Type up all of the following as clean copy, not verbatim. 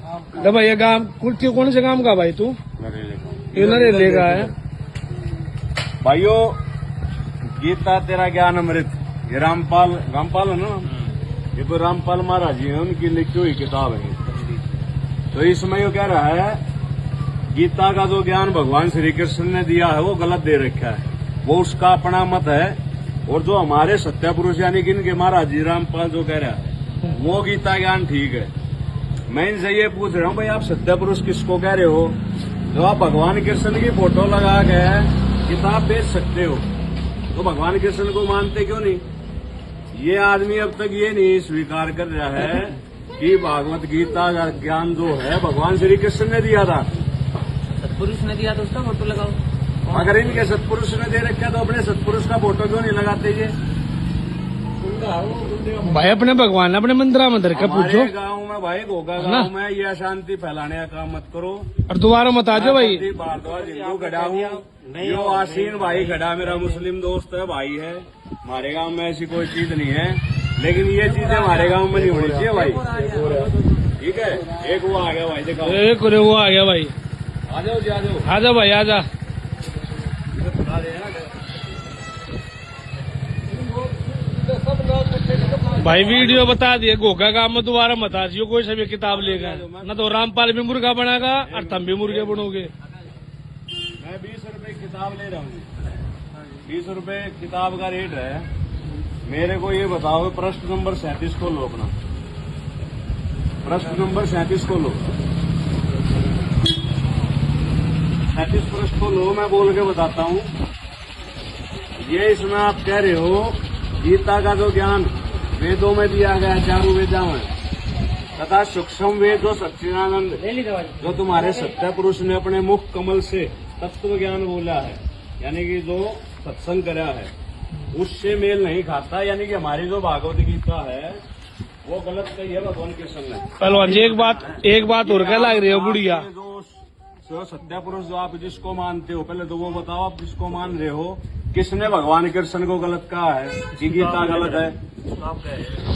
तो भाई ये गांव कौन से गांव का भाई तू? ये नरेले का है भाइयों। गीता तेरा ज्ञान अमृत, ये रामपाल है ना, ये तो रामपाल महाराज जी है, उनकी लिखी हुई किताब है। तो इसमें ये कह रहा है गीता का जो ज्ञान भगवान श्री कृष्ण ने दिया है वो गलत दे रखा है, वो उसका अपना मत है। और जो हमारे सत्य पुरुष यानी कि इनके महाराज जी रामपाल जो कह रहा है वो गीता ज्ञान ठीक है। मैं इनसे ये पूछ रहा हूँ भाई आप सत्य पुरुष किसको कह रहे हो? जो आप भगवान कृष्ण की फोटो लगा के किताब बेच सकते हो तो भगवान कृष्ण को मानते क्यों नहीं? ये आदमी अब तक ये नहीं स्वीकार कर रहा है कि भागवत गीता का ज्ञान जो है भगवान श्री कृष्ण ने दिया था, सत्पुरुष ने दिया तो उसका फोटो लगाओ। अगर इनके सत्पुरुष ने दे रखा तो अपने सत्पुरुष का फोटो क्यों नहीं लगाते? ये भाई अपने भगवान अपने मंदिर का पूछो। गाँव में भाई गोगा गाँव में ये अशांति फैलाने का काम मत करो। और दोबारा मत आ जाओ भाई। भारद्वाज हिंदू खड़ा हूँ, यो आसीन भाई खड़ा मेरा मुस्लिम दोस्त है, भाई है। हमारे गांव में ऐसी कोई चीज नहीं है, लेकिन ये चीजें हमारे गांव में नहीं होनी चाहिए भाई। ठीक है, एक वो आ गया भाई, देखो एक वो आ गया भाई। आ जाओ जी, आ जाओ, आ जा भाई, आ जा भाई। वीडियो बता दिए गोगा गांव में, दोबारा मत आ जियो कोई सभी किताब लेगा, न तो रामपाल भी मुर्गा बनाएगा और तुम भी मुर्गे बनोगे। मैं 20 रुपए किताब ले रहा हूँ, 20 रुपए किताब का रेट है। मेरे को ये बताओ प्रश्न नंबर 37 को लो, अपना प्रश्न नंबर 37 को लो, 37 प्रश्न को लो। मैं बोल के बताता हूँ। ये इसमें आप कह रहे हो गीता का जो ज्ञान वेदों में दिया गया है, चारों वेदों में, तथा सूक्ष्म वेद जो सच्चिदानंद जो तुम्हारे सत्य पुरुष ने अपने मुख कमल से तत्व ज्ञान बोला है, यानी कि जो सत्संग करा है उससे मेल नहीं खाता। यानी कि हमारी जो भागवत गीता है वो गलत कही है भगवान कृष्ण ने। पहलवान जी एक बात और क्या लग रही है बुढ़िया? जो सत्य पुरुष जो आप जिसको मानते हो, पहले तो वो बताओ आप जिसको मान रहे हो किसने भगवान कृष्ण को गलत कहा है कि गीता गलत है?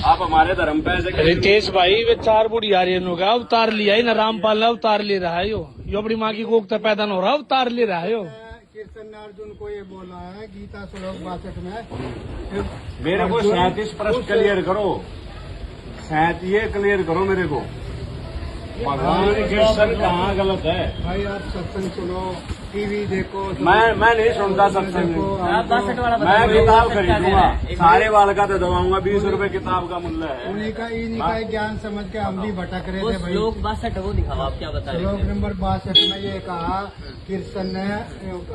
आप हमारे धर्म पे ऐसे रितेश भाई वे 4 बुढ़िया का अवतार लिया ही ना, रामपाल ने अवतार ले रहा है। यो अपनी माँ की कोख पैदा न हो रहा, अवतार ले रहा है। यो कृष्ण ने अर्जुन को ये बोला है गीता श्लोक 62 में। मेरे को 37 प्रश्न क्लियर करो, 37 ये क्लियर करो मेरे को, भगवान कृष्ण कहाँ गलत है? भाई आप सत्संग सुनो, टीवी देखो। मैं नहीं सुनता सत्संग, मैं किताब खरीदूंगा, सारे वाल का तो दबाऊंगा। 20 रुपए किताब का मूल्य है। उन्हीं का ज्ञान समझ के हम भी भटक रहे थे भाई। श्लोक 62 वो दिखाओ, आप क्या बता रहे श्लोक नंबर 62 में ये कहा कृष्ण ने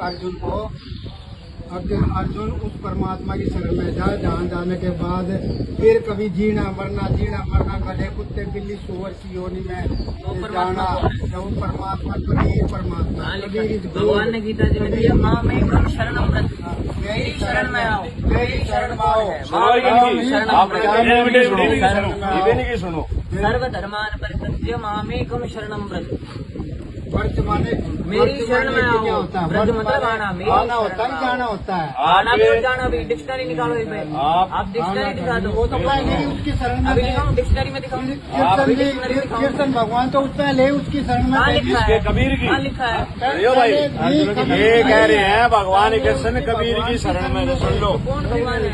अर्जुन को, अर्जुन उस परमात्मा की शरण में जा जहाँ जाने के बाद फिर कभी जीना मरना गधे कुत्ते बिल्ली सुअर की योनि में जाना। उस परमात्मा कबीर परमात्मा भगवान ने गीता जी में दिया, माँ मैं एकदम शरणम व्रत, मेरी शरण में आओ, मेरी शरण में आओ। सुनो, सर्वधर्मान परित्यज्य मामेकम शरणम व्रत। वर्त माने मेरी शरण में आओ। क्या होता है? व्रत मतलब आना, आना होता है, जाना होता है। आना भी और जाना भी। डिक्शनरी निकालो इसमें, आप डिक्शनरी दिखा दो। वो तो पहले ही उसकी शरण में अभी दिखाओ, डिक्शनरी में दिखाओ। कृष्ण भगवान तो उस पहले उसकी शरण में लिखा है, कबीर की लिखा है भाई, ये कह रहे हैं भगवान कृष्ण कबीर की शरण में, सुन लो। कौन भगवान है?